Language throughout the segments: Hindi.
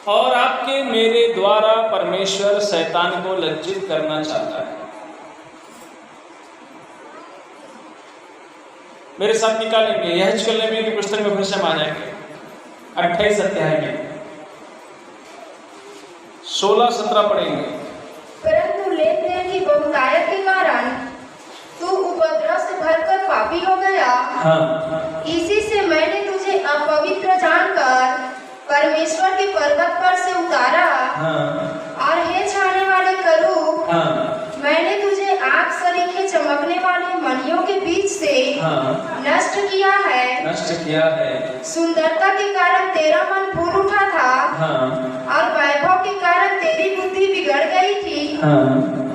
और आपके मेरे द्वारा परमेश्वर शैतान को लज्जित करना चाहता है। मेरे साथ निकालेंगे यहेजकेल नबी की पुस्तक में फिर से आ जाएंगे 28 अध्याय में 16-17 पढ़ेंगे। परंतु लेन देन की बहुतायत के कारण तू उपद्रव से भरकर पापी हो गया। हाँ। इसी से मैंने तुझे अपवित्र जानकर परमेश्वर के पर्वत पर से उतारा। हाँ। और हे छाने वाले करूब, हाँ। मैंने तुझे आग सरीखे चमकने वाले मणियों के बीच से हाँ। नष्ट किया है। नष्ट किया है। सुंदरता के कारण तेरा मन फूल उठा था। हाँ। और वैभव के कारण तेरी बुद्धि बिगड़ गई थी। हाँ।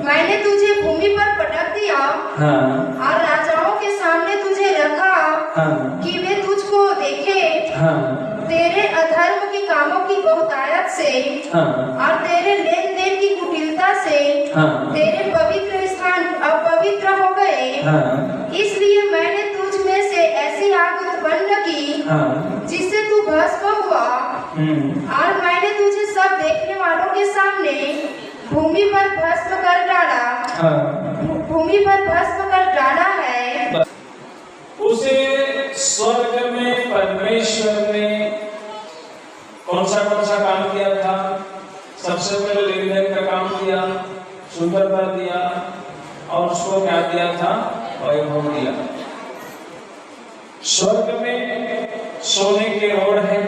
मैंने तुझे भूमि पर पटक दिया। हाँ। और राजाओं के सामने तुझे रखा। हाँ। कि वे तुझको देखे। हाँ। तेरे अधर्म के कामों की बहुतायत से। हाँ। और तेरे लेन देन की कुटिलता से। हाँ। तेरे पवित्र स्थान अपवित्र हो गए। हाँ। इसलिए मैंने तुझ में से ऐसी आग उत्पन्न की। हाँ। जिससे तू भस्म हुआ। और मैंने तुझे सब देखने वालों के सामने भूमि पर भस्म कर डाला। हाँ। भूमि पर भस्म कर डाला है। उसे स्वर्ग में परमेश्वर ने कौन सा काम किया था? सबसे पहले लेन देन का काम किया, सुंदरता दिया, और उसको क्या दिया था? वैभव दिया। स्वर्ग में सोने के रोड है,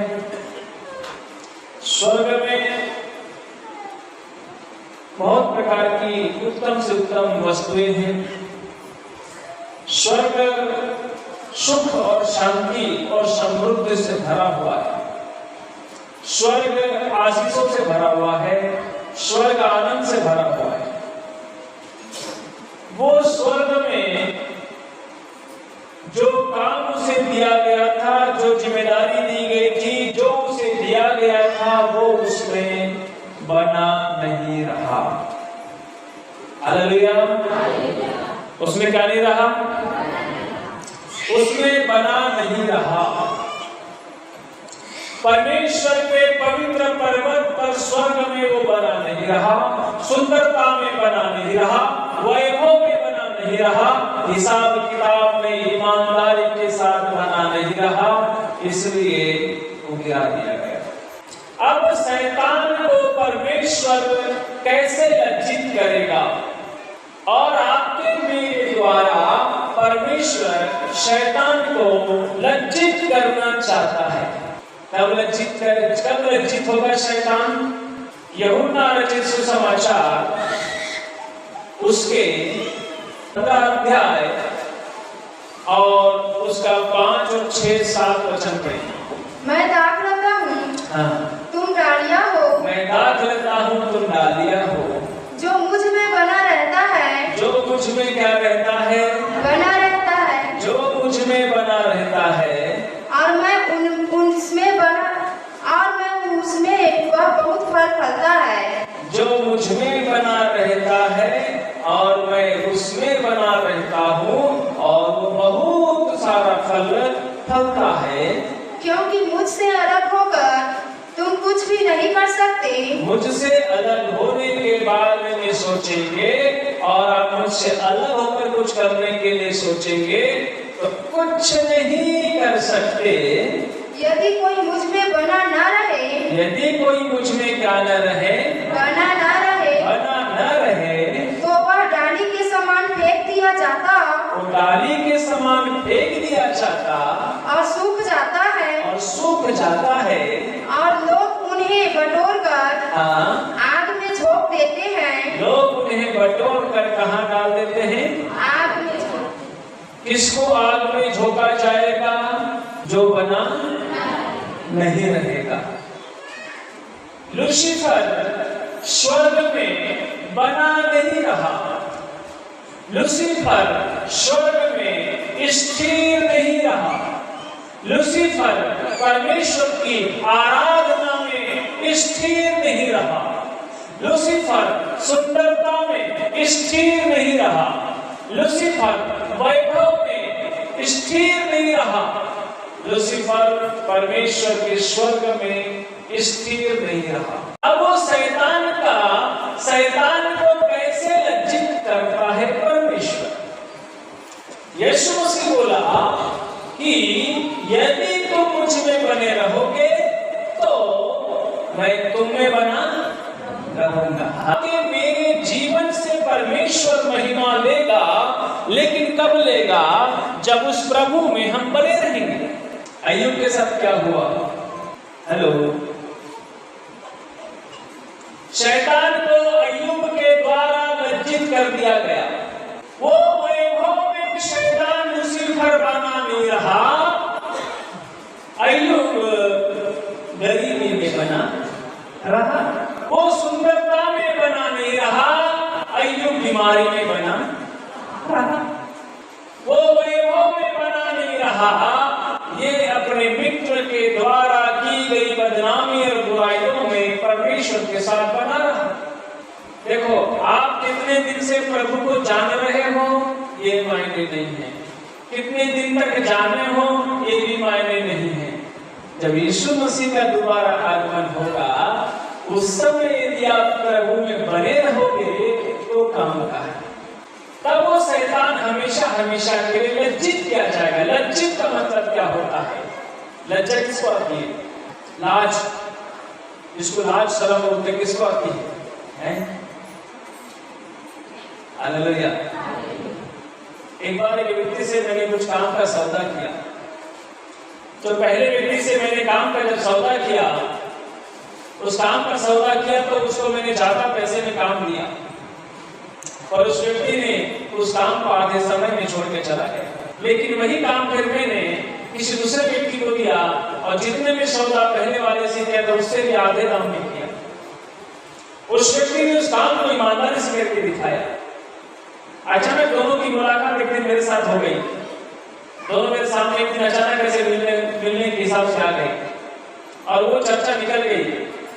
स्वर्ग में बहुत प्रकार की उत्तम से उत्तम वस्तुएं हैं। स्वर्ग सुख और शांति और समृद्धि से भरा हुआ है। स्वर्ग आशीषों से भरा हुआ है, स्वर्ग आनंद से भरा हुआ है। वो स्वर्ग में जो काम उसे दिया गया था, जो जिम्मेदारी दी गई थी, जो उसे दिया गया था, वो उसमें बना नहीं रहा। हालेलुया। उसमें क्या नहीं रहा? उसमें बना नहीं रहा। परमेश्वर के पवित्र पर्वत पर स्वर्ग में वो बना नहीं रहा, सुंदरता में बना नहीं रहा, वैभव में बना नहीं रहा, हिसाब किताब में ईमानदारी के साथ बना नहीं रहा। इसलिए वो गिरा दिया गया। अब शैतान को परमेश्वर कैसे लज्जित करेगा? और आपके मेरे द्वारा परमेश्वर शैतान को लज्जित करना चाहता है। कब लज्जित होगा शैतान? यूहन्ना रचित सुसमाचार उसके 15 अध्याय और उसका 5 और 6, 7 वचन पढ़ें। मैं दाख लेता हूँ। हाँ। तुम डालियाँ हो। मैं दाख लेता हूँ, तुम डालियाँ हो। जो मुझ में बना रहता है। जो मुझ में क्या रहता है? बना रहता है। जो मुझ में बना रहता है। और मैं उसमें बना, और मैं उसमें वह बहुत फल फलता है। जो मुझ में बना रहता है और मैं उसमें बना रहता हूँ, और वो बहुत सारा फल फलता है। क्योंकि मुझसे अलग होकर तुम कुछ भी नहीं कर सकते। मुझसे अलग होने के बाद में सोचेंगे, और आप मुझसे अलग होकर कुछ करने के लिए सोचेंगे तो कुछ नहीं कर सकते। यदि कोई मुझ में बना ना रहे। यदि कोई मुझ में क्या न रहे? बना ना रहे। तो वह डाली के समान फेंक दिया जाता। वो डाली के समान फेंक दिया जाता और सूख जाता है। और लोग उन्हें बटोर कर आग में झोंक देते हैं। लोग उन्हें बटोर कर कहाँ डाल देते हैं? आग में। किसको आग में झोंका जाएगा? जो बना नहीं रहेगा। लूसीफर स्वर्ग में बना नहीं रहा। लूसीफर स्वर्ग में स्थिर नहीं रहा। लूसीफर परमेश्वर की आराधना में स्थिर नहीं रहा। लूसीफर सुंदरता में स्थिर नहीं रहा। लूसीफर वैभव में स्थिर नहीं रहा। लूसीफर परमेश्वर के स्वर्ग में स्थिर नहीं रहा। अब वो शैतान को कैसे लज्जित करता है परमेश्वर। यीशु मसीह बोला कि यदि तुम मुझ में बने रहोगे तो मैं तुम में बना रहूंगा। कि मेरे जीवन से परमेश्वर महिमा लेगा, लेकिन कब लेगा? जब उस प्रभु में हम बने रहेंगे। अय्यूब के साथ क्या हुआ? हेलो, शैतान को अय्यूब के द्वारा लज्जित कर दिया गया। वो वैभव में शैतान लूसीफर बना नहीं रहा, अय्यूब गरीबी में बना रहा। वो सुंदरता में बना नहीं रहा, अय्यूब बीमारी में बना रहा। वो वैभव में बना नहीं रहा, ये अपने मित्र के द्वारा की गई बदनामी और बुराइयों में परमेश्वर के साथ बना रहा। देखो, आप कितने दिन से प्रभु को जान रहे हो ये मायने नहीं है, कितने दिन तक जाने हो ये भी मायने नहीं है। जब यीशु मसीह का दोबारा आगमन होगा, उस समय यदि आप प्रभु में बने रहोगे तो काम का है। तब वो शैतान हमेशा हमेशा के लिए लज्जित किया जाएगा। लज्जित का मतलब क्या होता है? लज्जा किसको आती है? लाज, जिसको लाज शर्म बोलते किसको आती है? हालेलुया। एक बार एक व्यक्ति से मैंने कुछ काम का सौदा किया। तो पहले व्यक्ति से मैंने काम का जब सौदा किया, उस काम का सौदा किया तो उसको मैंने ज्यादा पैसे में काम दिया और उस व्यक्ति ने उस काम को आधे समय में छोड़ के चला गया। लेकिन वही काम फिर मैंने किसी दूसरे व्यक्ति को दिया और जितने में सौदा पहले वाले से किया था उससे भी आधे दाम में किया। उस व्यक्ति ने उस काम को ईमानदारी से करके दिखाया। अचानक दोनों की मुलाकात एक दिन मेरे साथ हो गई। दोनों मेरे सामने एक दिन अचानक ऐसे मिलने के हिसाब से आ गए और वो चर्चा निकल गई।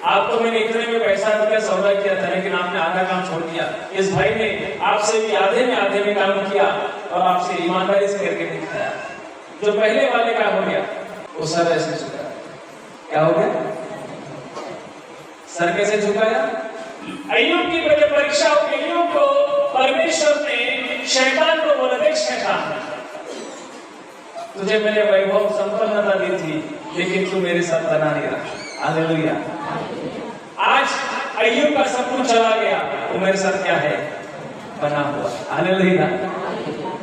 आपको मैंने इतने में पैसा दिया, सौदा किया था, लेकिन आपने आधा काम छोड़ दिया। इस भाई ने आपसे भी आधे में काम किया और आपसे ईमानदारी से करके दिखाया। जो पहले वाले का हो गया वो सर ऐसे झुका। क्या हो गया? सर कैसे झुकाया? अय्यूब की बड़ी परीक्षा हो गई। अय्यूब को परमेश्वर ने शैतान को बोला, देख शैतान, तुझे मैंने वैभव संपन्नता दी थी, लेकिन तू मेरे साथ बना नहीं रहा। हालेलुया। आज अय्यूब का सब कुछ चला गया, वो मेरे साथ क्या है? बना हुआ। हालेलुया।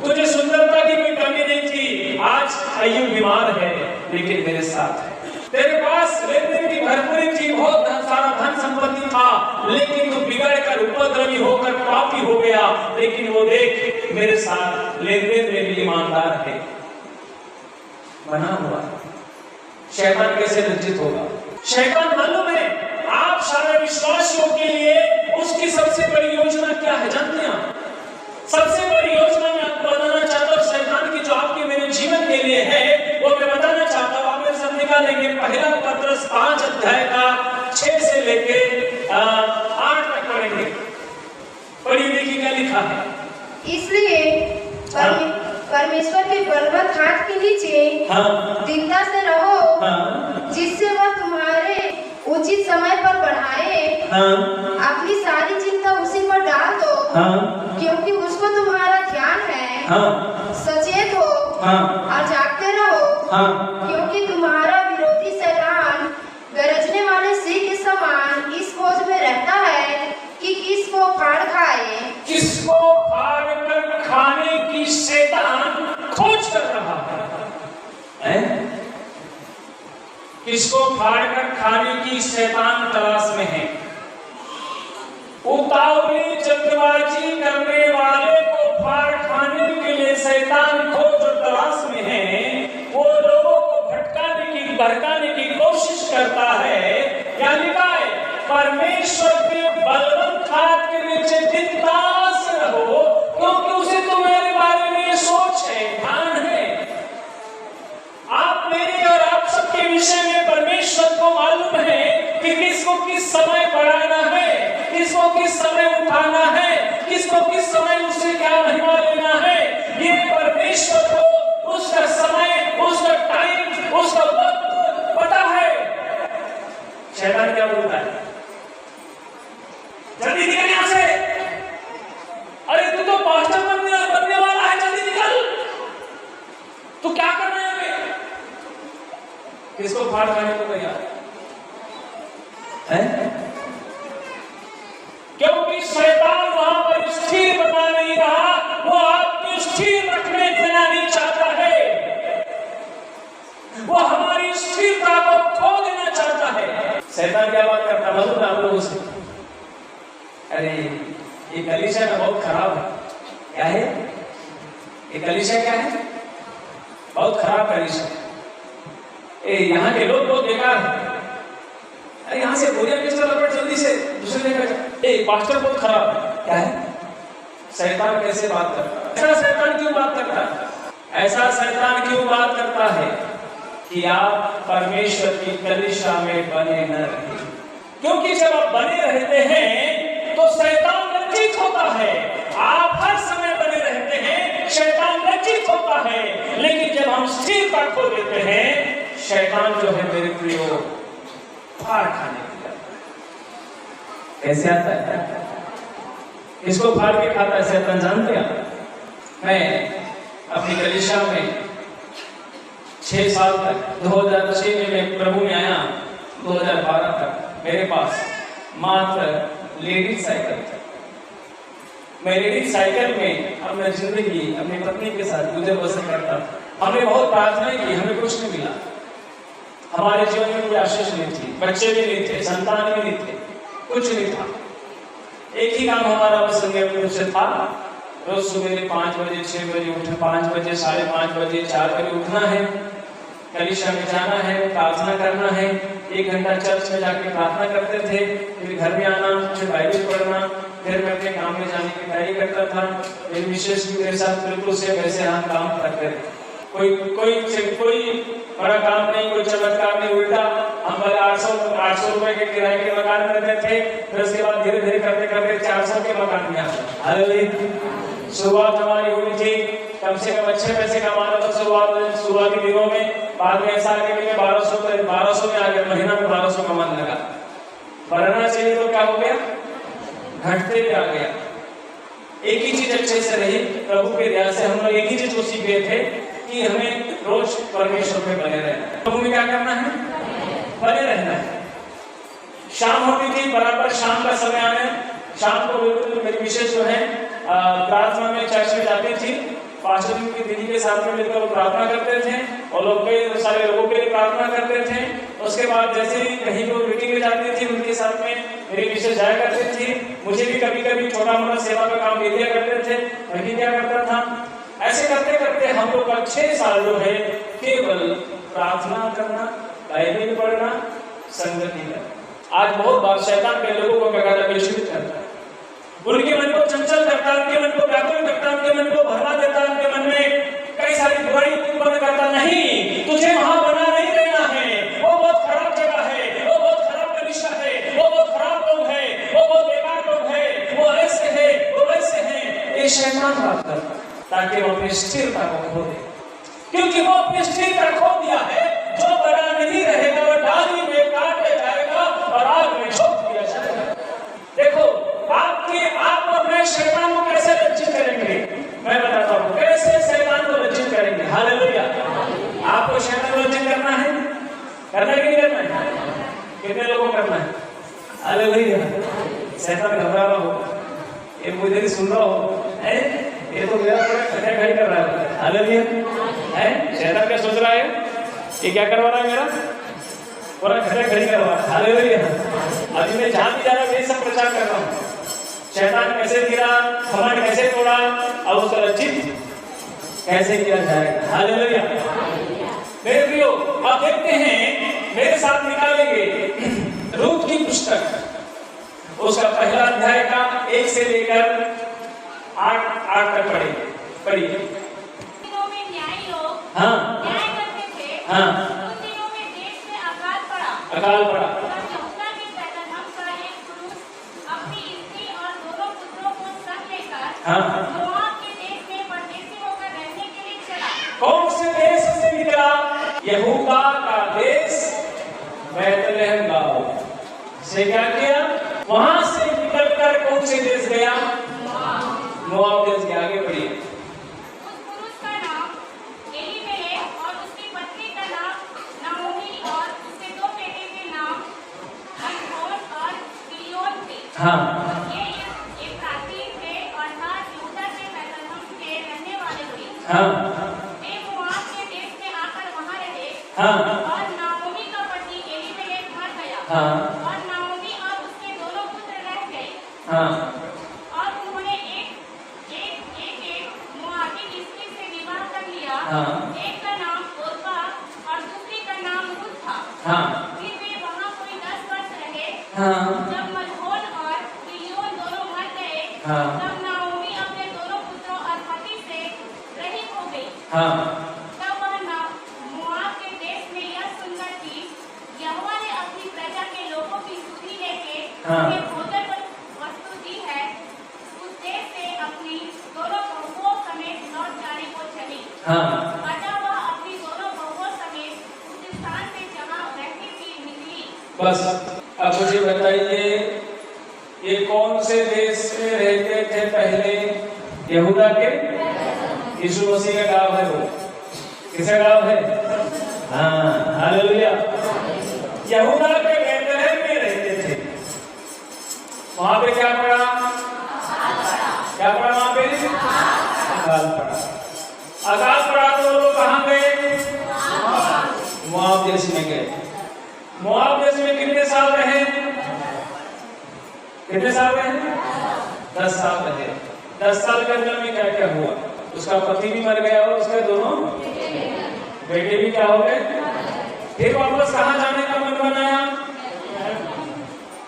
तुझे सुंदरता की कोई कमी नहीं थी, आज अय्यूब बीमार है, लेकिन मेरे साथ है। तेरे पास लेन-देन की भरपूरी थी, बहुत सारा धन संपत्ति था, लेकिन तू बिगड़ कर उपद्रवी होकर पापी हो गया, लेकिन वो देख मेरे साथ लेन-देन में भी ईमानदार है, बना हुआ। शैतान कैसे लज्जित होगा? शैतान मालूम है आप सारे विश्वासियों के लिए उसकी सबसे बड़ी योजना क्या है? जानते हैं आप? सबसे बड़ी योजना मैं आपको बताना चाहता हूँ, शैतान की जो आपके मेरे जीवन के लिए है वो मैं बताना चाहता हूँ। आप मेरे साथ निकालेंगे पहला पत्रस 5 अध्याय का 6 से लेके 8 तक पढ़ेंगे। पढ़िए, देखिए क्या लिखा है। इसलिए परमेश्वर के बलवंत हाथ के नीचे दीनता से रहो, जिससे वह तुम्हारे उचित समय पर बढ़ाए। अपनी सारी चिंता उसी पर डाल दो, क्योंकि उसको तुम्हारा ध्यान है। सचेत हो और जागते रहो, क्योंकि तुम्हारा विरोधी शैतान गरजने वाले सिंह के समान इस खोज में रहता है कि किसको फाड़ खाए। किसको फाड़ कर खाने की शैतान खोज कर रहा है? किसको फाड़ कर खाने की शैतान तलाश में है। उतावली जल्दबाजी करने वाले को फाड़ खाने के लिए शैतान खोज और तलाश में है। वो लोगों को भटकाने की कोशिश करता है। क्या लिखा है? परमेश्वर के बलवंत हाथ के नीचे दीनता से रहो, क्योंकि उसे तुम्हारे बारे में सोच है, ध्यान है। आप मेरे और आप सबके विषय में परमेश्वर को मालूम है कि किसको किस समय बढ़ाना है, किसको किस समय उठाना है, किसको किस समय उससे क्या महिमा लेना है। ये परमेश्वर को उसका समय, उसका टाइम, उसका वक्त पता है। शैतान क्या बोलता है? जल्दी निकल यहां से, अरे तू तो पास्टर बनने वाला है, जल्दी निकल, तू क्या कर रहा है? किसको फाड़ खाने को तैयार है? क्योंकि शैतान वहां पर स्थिर बना नहीं रहा, वो आपको स्थिर रखने देना नहीं चाहता है, वो हमारी स्थिरता को खो देना चाहता है। शैतान क्या बात करता है मालूम है आप लोगों से? अरे ये कलीसिया ना बहुत खराब है। क्या है ये कलीसिया? क्या है? बहुत खराब कलीसिया। यहाँ के लोग बहुत बेकार है। अरे यहाँ से बोरिया किस तरह लपट जल्दी से दूसरे जगह जा। पास्टर बहुत खराब है। क्या है? शैतान कैसे बात करता है? ऐसा शैतान क्यों बात करता है? ऐसा शैतान क्यों बात करता है कि आप परमेश्वर की कलीसिया में बने न रहे? क्योंकि जब आप बने रहते हैं तो शैतान लज्जित होता है। आप हर समय बने रहते हैं, शैतान लज्जित होता है। लेकिन जब हम स्थिरता खो देते हैं, शैतान जो है मेरे प्रियो फाड़ खाने लगता है। कैसे आता है? इसको फाड़ के खाता है शैतान, जानते हैं? मैं अपनी कलीसिया में 6 साल तक, 2006 में प्रभु में आया, 2012 तक मेरे पास मात्र लेडीज साइकिल था। मैं लेडीज साइकिल में अपनी जिंदगी अपनी पत्नी के साथ गुजर बसर करता था। हमने बहुत प्रार्थनाएं की, हमें कुछ नहीं मिला। हमारे जीवन में कोई आशीष नहीं थी, बच्चे भी नहीं थे, संतान भी नहीं थे, कुछ नहीं था। एक ही काम हमारा बस रूप से था, रोज सुबह 5 बजे 6 बजे उठे, 5 बजे 5:30 बजे 4 बजे उठना है, कलीसिया में जाना है, प्रार्थना करना है। 1 घंटा चर्च में जाके प्रार्थना करते थे, फिर घर में आना, फिर बाइबल पढ़ना, फिर मैं अपने काम में जाने की तैयारी करता था। मेरी विशेष भी मेरे साथ बिल्कुल से वैसे हम काम करते थे। कोई बड़ा काम नहीं, कोई चमत्कार नहीं, उल्टा हम 800 रुपए के किराए के मकान में रहते थे। फिर उसके बाद धीरे धीरे करते करते 400 के मकान में आ गए। शुरुआत हमारी हुई थी कम से कम अच्छे पैसे कमाना था शुरुआती दिनों में। बाद में ऐसा आगे मैं 1200 में आ गया, महीना में 1200 कमाने लगा। बढ़ना चाहिए तो क्या हो गया? घटते भी आ गया। एक ही चीज अच्छे से रही, प्रभु के दया से हम लोग एक ही चीज को सीख गए थे कि हमें रोज परमेश्वर में बने रहना। प्रभु में क्या करना है? बने रहना है। शाम होती थी, बराबर शाम का समय आने, शाम को बिल्कुल मेरी विशेष जो है प्रार्थना में चर्च में जाती थी। पास्टर की दीदी के साथ में मिलकर वो प्रार्थना करते थे और लोग कई सारे लोगों के लिए प्रार्थना करते थे। उसके बाद जैसे ही कहीं को मीटिंग में जाती थी, उनके साथ में मेरी विशेष जाया करती थी। मुझे भी कभी कभी छोटा मोटा सेवा का काम दे दिया करते थे, मैं भी क्या करता था। ऐसे करते करते हम लोग का 6 साल जो है केवल प्रार्थना करना, बाइबल पढ़ना, संगति करना। आज बहुत बार शैतान के लोगों को विचलित करता है, उनके मन को चंचल करता है, उनके मन को व्याकुल करता है, उनके मन को भरमा देता है, उनके मन में कई सारी बुराई उत्पन्न करता। नहीं, तुझे वहां बना नहीं रहना है। वो बहुत खराब जगह है, वो बहुत खराब कलीसिया है, वो बहुत खराब लोग हैं, वो बहुत बेकार लोग हैं, वो ऐसे है, वो वैसे हैं। ये शैतान बात करता है ताकि वो अपनी स्थिरता को खो दे, क्योंकि वो अपनी स्थिरता खो दिया है। जो बना नहीं रहेगा वो डाली में काटे जाएगा और आग में झोंक दिया जाएगा। देखो आप अपने शैतान को कैसे लज्जित करेंगे? मैं बताता हूँ कैसे शैतान को लज्जित करेंगे। हालेलुया। आपको शैतान को लज्जित करना है, करना है कि नहीं करना है? कितने लोगों को करना है? हालेलुया। शैतान घबरा रहा हो, ये मुझे नहीं सुन रहा हो, ये तो मेरा पूरा खटाखटी कर रहा है। हालेलुया। शैतान क्या सोच रहा है? ये क्या करवा रहा है? मेरा पूरा खटाखटी करवा रहा है। हालेलुया। अभी मैं जहां भी जा रहा हूं, ये सब प्रचार कर रहा हूं। शैतान कैसे गिरा, घमंड कैसे तोड़ा, अब उसका लज्जित कैसे किया जाएगा। हालेलुया। मेरे प्रियो, आप देखते हैं, मेरे साथ निकालेंगे रूत की पुस्तक, उसका पहला अध्याय का 1 से लेकर 8 तक पढ़िए। हाँ, न्याय करते थे। हाँ, उन दिनों में देश में अकाल पड़ा। अकाल पड़ा। यहूदा के पैदानाम का एक पुरुष अपनी स्त्री और दोनों पुत्रों को संग लेकर हाँ, मोआब के देश में परदेशी होकर रहने के लिए चला। कौन से देश से निकला? यहूदा का देश, बैतलहम गांव। उसने क्या किया? वहां से निकलकर कौन से देश गया? मोआब देश के। आगे बढ़िए। उस पुरुष का नाम एलीमेलेक और उसकी पत्नी का नाम नाओमी और उसके दो बेटे के नाम माखोन और किलियोन थे। हाँ, ये प्राचीन थे अर्थात यहूदा के बैतलहम के रहने वाले थे। हाँ, वे मोआब के देश में आकर वहां रहे। हाँ, और नाओमी का पति एलीमेलेक मर गया। हाँ, और नाओमी और उसके दोनों पुत्र रह गए। हाँ, और उन्होंने एक मोआबी स्त्री से विवाह कर लिया। हाँ, एक का नाम ओर्पा और दूसरी का नाम रूत था। हाँ, फिर वे वहाँ कोई 10 वर्ष रहे। हाँ, जब मलहोन और किलियोन दोनों मर गए, हाँ, तब नाओमी अपने दोनों पुत्रों और पति से रहित हो गई। हाँ, तब वह मोआब के देश में यह सुनकर कि यहोवा ने अपनी प्रजा के लोगों की सुधि लेके हाँ। उन्हें भोजन वस्तु दी है, उस देश से अपनी दोनों बहुओं समेत लौट जाने को चली। हाँ। अतः वह अपनी दोनों बहुओं समेत उस स्थान से जहाँ रहती थी निकली। बस अब मुझे बताइए, ये कौन से देश में रहते थे पहले? यहूदा के। यीशु मसीह का गांव है वो। किसका गांव है? हाँ, हालेलुया। यहूदा के बैतलहम में रहते थे। वहां पे क्या पड़ा? क्या पड़ा वहां पे? अकाल पड़ा। अकाल पड़ा तो लोग कहाँ गए? मोआब देश में गए। मोआब देश में कितने साल रहे? कितने साल रहे? 10 साल रहे। 10 साल के अंदर में क्या क्या हुआ? उसका पति भी मर गया और उसके दोनों बेटे भी क्या हो गए? फिर वापस कहाँ जाने का मन बनाया?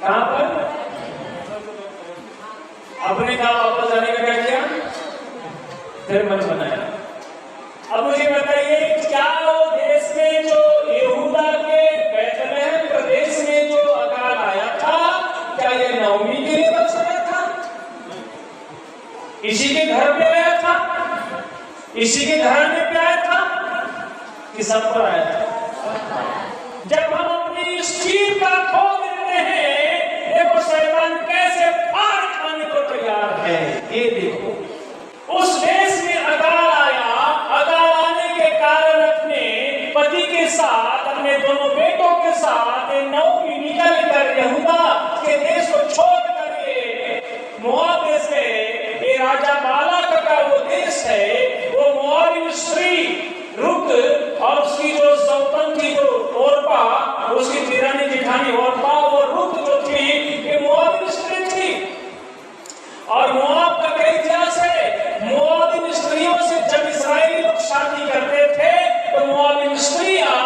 कहाँ पर? अपने गांव वापस जाने का क्या किया? फिर मन बनाया। अब मुझे बताइए, क्या वो देश में जो यहूदा के बैतलहम प्रदेश में जो अकाल आया था, क्या ये नाओमी के लिए बचाया था? इसी के घर में आया था? इसी के घर में आया था कि सब पर आया था? जब हम अपनी स्टील का खो देते हैं, देखो शैतान कैसे फाड़ खाने को तैयार है। ये देखो, उस देश में अकाल आया। अकाल आने के कारण अपने पति के साथ, अपने दोनों बेटों के साथ नाओमी निकल कर यहूदा के देश को छोड़ कर मोआब देश में, ये राजा बालाक का वो देश है, वो मोआबी स्त्री रुत और उसकी जो सौतन थी, जो ओर्पा, उसकी तिरानी जेठानी ओर्पा, वो रुत जो थी, ये मोआबी स्त्री थी। और मोआब का कई इतिहास है। मोआबी स्त्रियों से जब इस्राएली लोग शादी करते थे, तो मोआबी स्त्रियां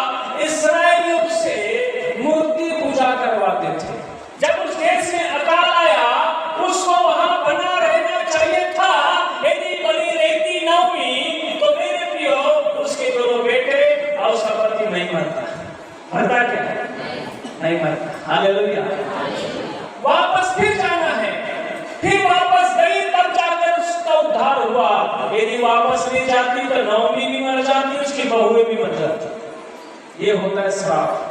इस्राएलियों से मूर्ति पूजा करवाते थे। जब उस देश में अकाल आया, उसको वहां बना रहना चाहिए था। यदि बनी रहती नाओमी, तो मेरे प्रियो, उसके दोनों बेटे और उसका पति नहीं मरता। मरता क्या? नहीं मरता। हालेलुया। वापस फिर जाना है। फिर वापस गई, तब जाकर उसका उद्धार हुआ। यदि वापस नहीं जाती तो नाओमी भी मर जाती, उसकी बहुएं भी मर जाती। ये होता है श्राप।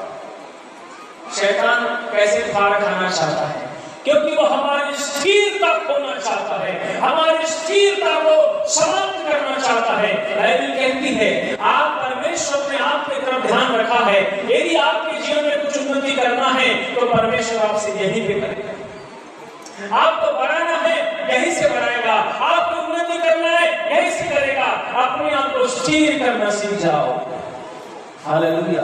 शैतान कैसे फाड़ खाना चाहता है? क्योंकि वो हमारी स्थिरता खोना चाहता है, हमारी स्थिरता को समाप्त करना चाहता है। बाइबल कहती है, आप परमेश्वर ने आपकी तरफ ध्यान रखा है। यदि आपके जीवन में कुछ उन्नति करना है, तो परमेश्वर आपसे यही भी करेगा। आपको बढ़ाना है, यही से बढ़ाएगा। आपको उन्नति करना है, यही से करेगा। अपने आप को स्थिर करना सीख जाओ। हालेलुया।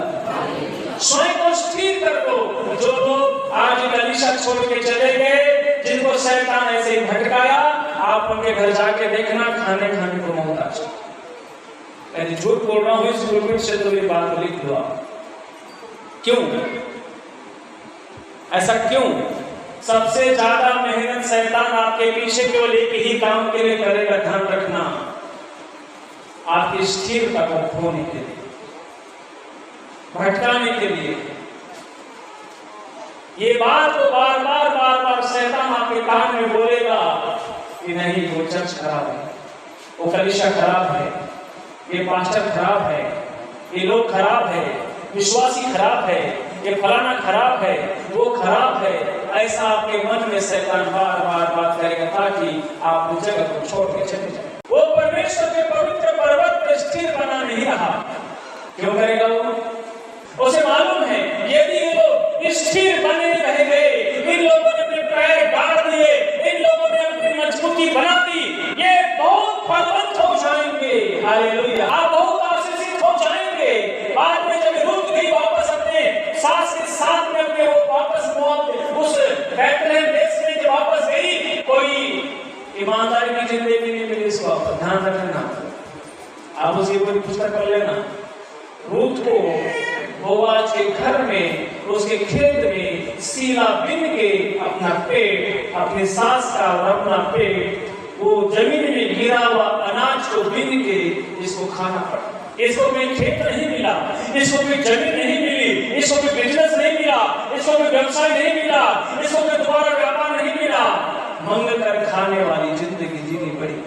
स्वयं को स्थिर कर दो। जो लोग आज कलीसिया छोड़ के चले गए, जिनको शैतान ऐसे ही भटकाया, आप उनके घर जाके देखना, खाने को मोहताज। मैंने झूठ बोल रहा हूँ, इस गुरबिट से तो ये बात लिख लो। क्यों ऐसा? क्यों? सबसे ज्यादा मेहनत शैतान आपके पीछे केवल एक ही काम के लिए करेगा, ध्यान रखना, आपकी स्थिरता को खोने के लिए, भटकाने के लिए। ये बात को बार बार शैतान आपके कान में बोलेगा कि नहीं, वो चर्च खराब है, वो कलीसिया खराब है, ये पास्टर खराब है, ये लोग खराब है, विश्वासी खराब है, ये फलाना खराब है, वो खराब है। ऐसा आपके मन में शैतान बार बार बात करेगा ताकि आप उस जगह को छोड़ के चले जाए। वो परमेश्वर के पवित्र पर्वत पर स्थिर बना नहीं रहा। क्यों करेगा वो? उसे मालूम है यदि वो स्थिर बने रह गए, इन लोगों ने अपने पैर गाड़ दिए, इन लोगों ने अपनी मजबूती बना दी, ये बहुत फलवंत हो जाएंगे। हालेलुया, आप बहुत आशीषित हो जाएंगे। बाद में जब रुक गई वापस अपने सास के साथ में अपने वो वापस उस बैतलहम देश में जब वापस गई, कोई ईमानदारी की जिंदगी नहीं मिली इसको। ध्यान रखना, आप उसकी कोई पुस्तक कर लेना। रूत को बोआज के घर में, उसके खेत में सीला बिन के अपना पेट, अपनी सास का और अपना पेट वो जमीन में गिरा हुआ अनाज को बिन के इसको खाना पड़ा। इसको कोई खेत नहीं मिला, इसको कोई जमीन नहीं मिली, इसको कोई बिजनेस नहीं मिला, इसको कोई व्यवसाय नहीं मिला, इसको कोई दोबारा व्यापार नहीं मिला। मंग कर खाने वाली जिंदगी जीनी पड़ी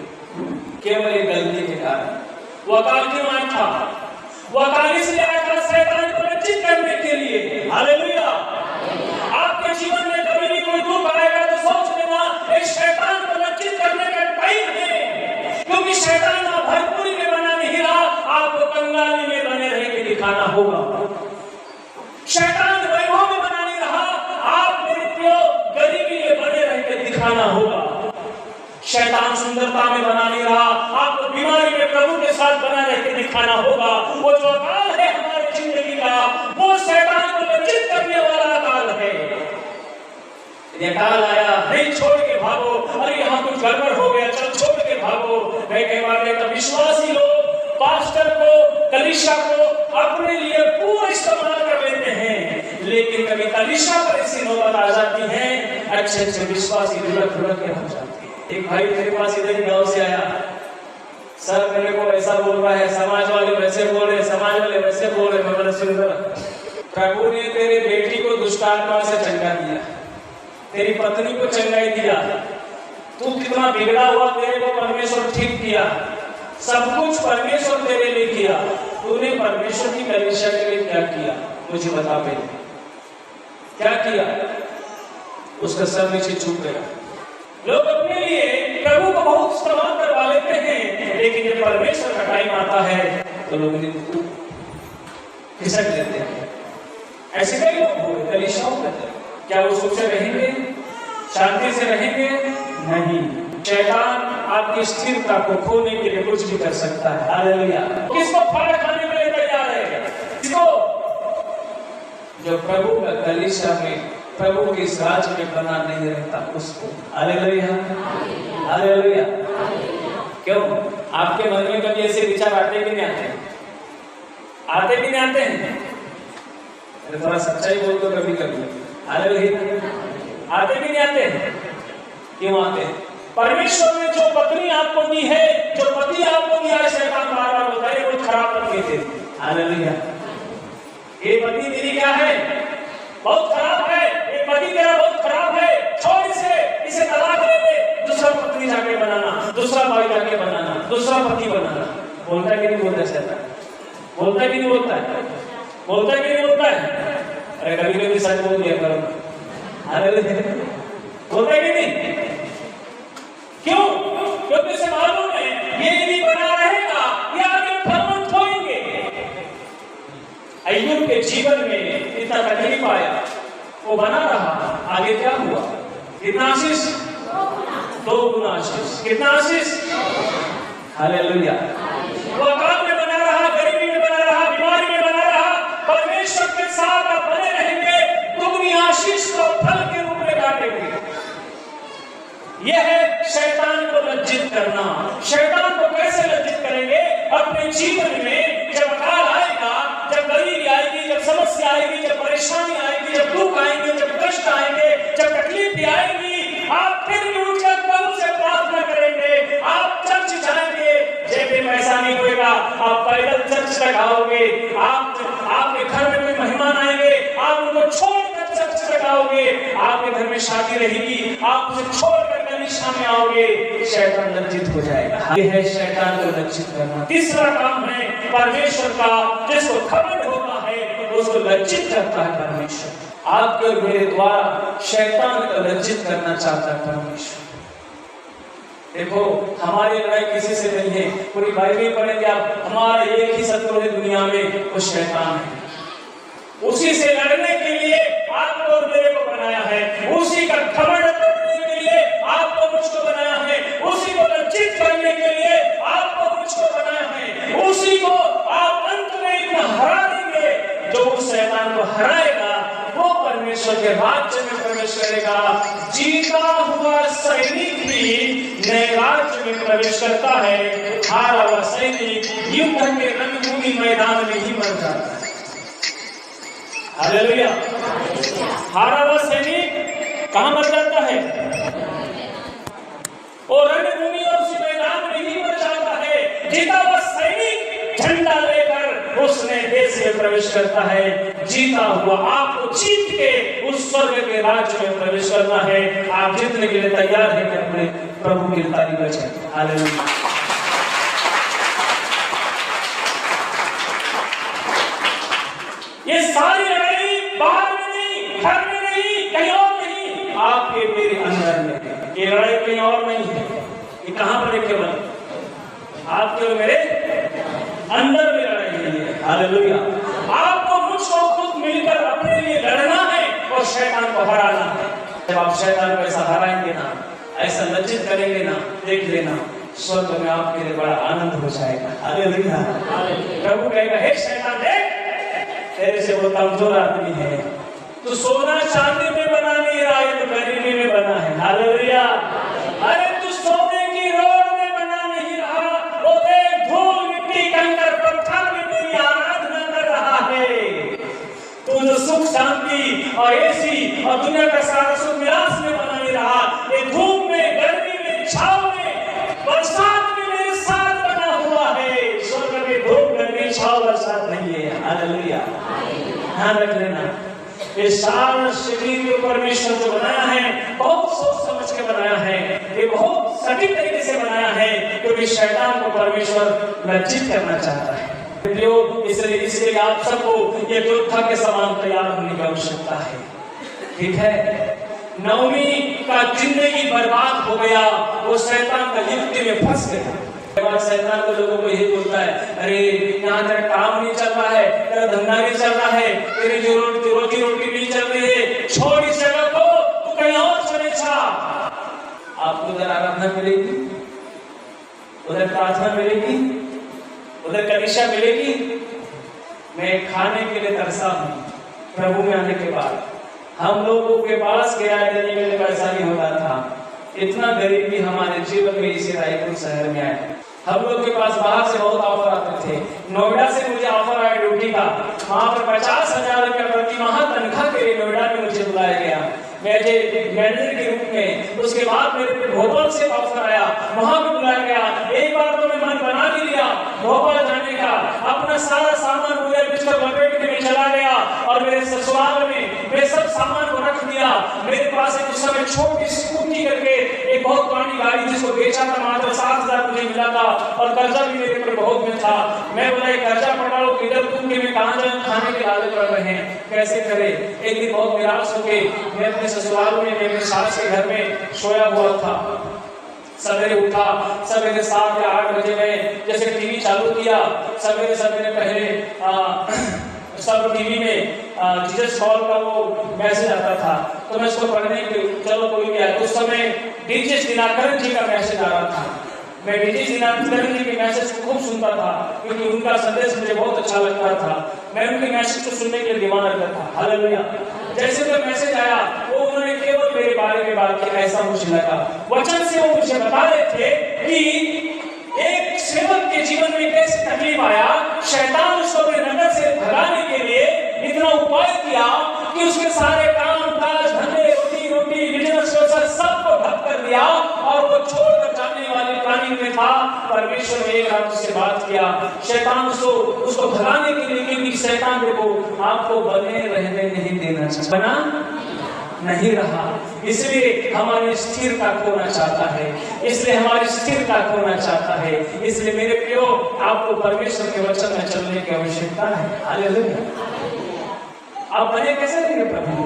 केवल एक गलती के कारण। वो अकाल क्यों आया था? वो अकाल इसलिए आया था शैतान को लज्जित करने के लिए। हालेलुया, आपके जीवन में कभी भी कोई दुख आएगा तो सोच लेना इस शैतान को लज्जित करने का टाइम है, क्योंकि शैतान आप भरपूरी में बना नहीं रहा, आपको कंगाली में बने रह के दिखाना होगा। शैतान वैभव में बना नहीं रहा, आप मेरे प्रियो गरीबी में बने रह के दिखाना होगा। शैतान सुंदरता में बना नहीं रहा, आपको बीमारी में प्रभु के साथ बना रह के दिखाना होगा। वो जो अकाल है हमारी जिंदगी का, वो शैतान को लज्जित करने वाला अकाल है। ये अकाल आया, नहीं छोड़ के भागो, अरे यहाँ कुछ गड़बड़ हो गया, चल छोड़ के भागो। मैं कई बार देखता विश्वासी लोग पास्टर को, कलीसिया को अपने लिए पूरा इस्तेमाल कर लेते हैं, लेकिन कभी कलीसिया पर ऐसी नौबत आ जाती है, अच्छे अच्छे विश्वासी दुलट दुलट के हो जाते हैं। एक भाई मेरे पास इधर गांव से आया, सर मेरे को ऐसा बोल रहा है, समाज वाले वैसे बोल रहे, समाज वाले वैसे बोल रहे। मैं बोला सुन, प्रभु ने तेरे बेटी को दुष्ट आत्मा से चंगा दिया, तेरी पत्नी को चंगाई दिया, तू कितना बिगड़ा हुआ, तेरे को परमेश्वर ठीक किया, सब कुछ परमेश्वर तेरे लिए किया, तूने परमेश्वर की कलीसिया के लिए क्या किया? मुझे बता पहले क्या किया? उसका सर नीचे झुक गया। लोग अपने लिए प्रभु को बहुत इस्तेमाल करवा लेते हैं, लेकिन जब परमेश्वर का टाइम आता है तो लोग खिसक लेते हैं। ऐसे कई लोग हुए कलीसियाओं में। क्या वो सुख से रहेंगे, शांति से रहेंगे? नहीं। शैतान आपकी स्थिरता को खोने के लिए कुछ भी कर सकता है। हालेलुया। किसको फाड़ खाने के लिए तैयार है? किसको? जो प्रभु का कलीसिया में, प्रभु के इस राज में बना नहीं रहता उसको। Hallelujah, hallelujah. क्यों? आपके मन में कभी ऐसे विचार आते कि नहीं आते? आते कि नहीं आते हैं? थोड़ा सच्चाई बोल तो कभी कभी। हालेलुया, आते कि नहीं आते? क्यों आते? परमेश्वर ने जो पत्नी आपको दी है, जो पति आपको दिया है, शैतान बार बार होता है वो खराब पत्नी थे। हालेलुया। ये पत्नी तेरी क्या है? बहुत खराब है। ये पति तेरा बहुत खराब है, छोड़ इसे तलाक ले ले, दूसरा पत्नी जाके बनाना, दूसरा भाई जाके बनाना, दूसरा पति बनाना। बोलता कि नहीं बोलता शैतान? बोलता कि नहीं बोलता है? बोलता कि नहीं बोलता है? अरे कभी कभी सच बोल दिया करो। हालेलुया। बोलता कि नहीं? क्यों? क्योंकि उसे मालूम है ये यदि बना रहेगा ये आगे फलवंत होंगे। अय्यूब के जीवन में इतना तकलीफ आया, वो बना रहा, आगे क्या हुआ? कितना आशीष? 2 गुना आशीष। कितना आशीष? हालेलुया। वो अकाल में बना रहा, गरीबी में बना रहा, बीमारी में बना रहा, परमेश्वर के साथ आप बने रहेंगे, दुगनी आशीष को फल के रूप में बांटेंगे। यह है शैतान को लज्जित करना। शैतान को कैसे लज्जित करेंगे? अपने जीवन में जब अकाल आएगा, जब गरीबी आएगी, जब समस्या आएगी, जब परेशानी आएगी, जब दुख आएंगे, जब कष्ट आएंगे, जब तकलीफ भी आएगी, आप फिर भी उठकर प्रभु से प्रार्थना करेंगे। आप चर्च जाएंगे, जेब में पैसा नहीं होगा, आप पैदल चर्च तक आओगे। आपके घर में कोई मेहमान आएंगे, आप उनको छोड़कर चर्च तक आओगे। आपके घर में शादी रहेगी, आप उसे छोड़कर कलीसिया में आओगे। शैतान लज्जित हो जाएगा। यह है शैतान को लज्जित करना। तीसरा काम है परमेश्वर का, जिसको खबर होता है उसको लज्जित करता है परमेश्वर। आपके और मेरे द्वारा शैतान को लज्जित करना चाहता है परमेश्वर। देखो हमारी लड़ाई किसी से नहीं है, पूरी बाइबल पढ़ेंगे आप, हमारा एक ही शत्रु है दुनिया में, वो शैतान है। उसी से लड़ने के लिए आपको और मेरे को बनाया है, उसी का घमंड करने के लिए आपको मुझको बनाया है, उसी को लज्जित करने के लिए आपको मुझको बनाया है, उसी को आप अंत में इतना हरा देंगे। जो उस शैतान को हराएगा वो परमेश्वर के राज्य में प्रवेश करेगा। जीता हुआ सैनिक ही नए राज्य में प्रवेश करता है, हारा हुआ सैनिक युद्ध के रणभूमि मैदान में ही मर जाता है। हालेलुया। हारा हुआ सैनिक कहाँ मर जाता है? और रणभूमि और उसी मैदान में ही मर जाता है। जीता हुआ सैनिक झंडा लेकर उसने देश में प्रवेश करता है। जीता हुआ आपको जीत के उस स्वर्ग के राज्य में प्रवेश करना है। आप जीतने के लिए तैयार हैं कि अपने प्रभु की तारीफ करें। हालेलुया। ये सारी लड़ाई बाहर में नहीं, घर में नहीं, कहीं और नहीं, आपके मेरे अंदर में। ये लड़ाई कहीं और नहीं है, ये कहां पर है? केवल आपके और मेरे अंदर में लड़ाई है। हालेलुया। आपको मुझको खुद मिलकर अपने लिए लड़ना है और शैतान को हराना है। जब आप शैतान को ऐसा हराएंगे ना, ऐसा लज्जित करेंगे ना, देख लेना स्वर्ग में आपके लिए बड़ा आनंद हो जाएगा। हालेलुया। प्रभु कहेगा, हे शैतान देख, तेरे से वो कमजोर आदमी है, तू सोना चांदी में बना नहीं रहा है, तो गरीबी में बना है। हालेलुया। अरे तू सोने की रोड में बना नहीं रहा, वो देख धूल मिट्टी कंकर पत्थर में मेरी आराधना कर रहा है। तू जो सुख शांति और एसी और दुनिया का सारा सुख विलास में बना नहीं रहा, ये धूप में, गर्मी में, छाव में, बरसात में मेरे साथ बना हुआ है। स्वर्ग में धूप, गर्मी, छाव, बरसात नहीं है। हालेलुया। ध्यान रख लेना, ये सारा शरीर को परमेश्वर जो बनाया है, बहुत सोच समझ के बनाया है, ये बहुत सटीक तरीके से बनाया है, क्योंकि शैतान को परमेश्वर लज्जित करना चाहता है। इसलिए आप सबको ये योद्धा के समान तैयार होने की आवश्यकता है। ठीक है, नवमी का जिंदगी बर्बाद हो गया, वो शैतान का युक्ति में फंस गया। शैतान को लोगों को यही बोलता है, अरे यहाँ तेरा काम नहीं चल रहा है, तेरा धंधा नहीं चल रहा है, तेरी जो रोजी रोटी नहीं चल रही है, छोड़ इस जगह को, तू कहीं और चले जा। आपको उधर आराधना मिलेगी, उधर प्रार्थना मिलेगी, उधर कलीसिया मिलेगी। मैं खाने के लिए तरसा हूँ प्रभु में आने के बाद। हम लोगों के पास किराया देने के लिए पैसा नहीं होता था, इतना गरीबी हमारे जीवन में इसी रायपुर शहर में आया। हम लोग के पास बाहर से बहुत ऑफर आते थे। नोएडा से मुझे ऑफर आया ड्यूटी का, वहां पर 50,000 रुपया प्रति माह तनख्वाह के लिए नोएडा में मुझे बुलाया गया मैनेजर के रूप में। उसके बाद मेरे भोपाल से ऑफर आया, वहां भी बुलाया गया। एक बार तो मैं मन बना भी लिया भोपाल जाने का, अपना सारा सामान मुझे बिस्तर लपेट के मैं चला गया और मेरे ससुराल में मैं सब सामान को रख दिया। मेरे पास एक उस समय छोटी स्कूटी करके एक बहुत पुरानी गाड़ी, जिसको बेचा था मात्र 7,000 मुझे मिला था, और कर्जा भी मेरे ऊपर बहुत में था। मैं बोला ये कर्जा पटाओ किधर, तुम के मैं कहां जाऊं, खाने के लाले पड़ रहे हैं, कैसे करे। एक दिन बहुत निराश होके मैं अपने ससुराल में मेरे सास के घर में सोया हुआ था। सवेरे उठा, सवेरे 7 या 8 बजे में जैसे टीवी चालू किया, सवेरे पहले सब टीवी में जीसस कॉल का वो मैसेज आता था, तो मैं उसको पढ़ने के चलो कोई भी आया। उस समय डीजे दिनाकरण जी का मैसेज आ रहा था। मैं डीजे दिनाकरण जी के मैसेज को खूब सुनता था, क्योंकि उनका संदेश मुझे बहुत अच्छा लगता था। मैं उनके मैसेज को सुनने के लिए दीवाना रहता था। हालेलुया। जैसे तो मैसेज आया, वो उन्होंने केवल मेरे बारे में बात की, ऐसा मुझे लगा। वचन से वो मुझे बता रहे थे कि एक सेवक के जीवन में कैसे तकलीफ आया, शैतान उसको अपने नगर से भगाने के लिए इतना उपाय किया कि उसके सारे काम काज, धंधे, रोटी, बिजनेस सबको ठप कर दिया, और वो छोड़कर जाने वाले प्लानिंग में था। परमेश्वर ने एक रात उससे बात किया, शैतान उसको भगाने के लिए, क्योंकि शैतान देखो आपको बने रहने नहीं देना चाहता, बना नहीं रहा, इसलिए हमारी स्थिरता खोना चाहता है, इसलिए हमारी स्थिरता खोना चाहता है। इसलिए मेरे प्रियो, आपको परमेश्वर के वचन में चलने की आवश्यकता है। हालेलुया। आप बने कैसे रहेंगे प्रभु?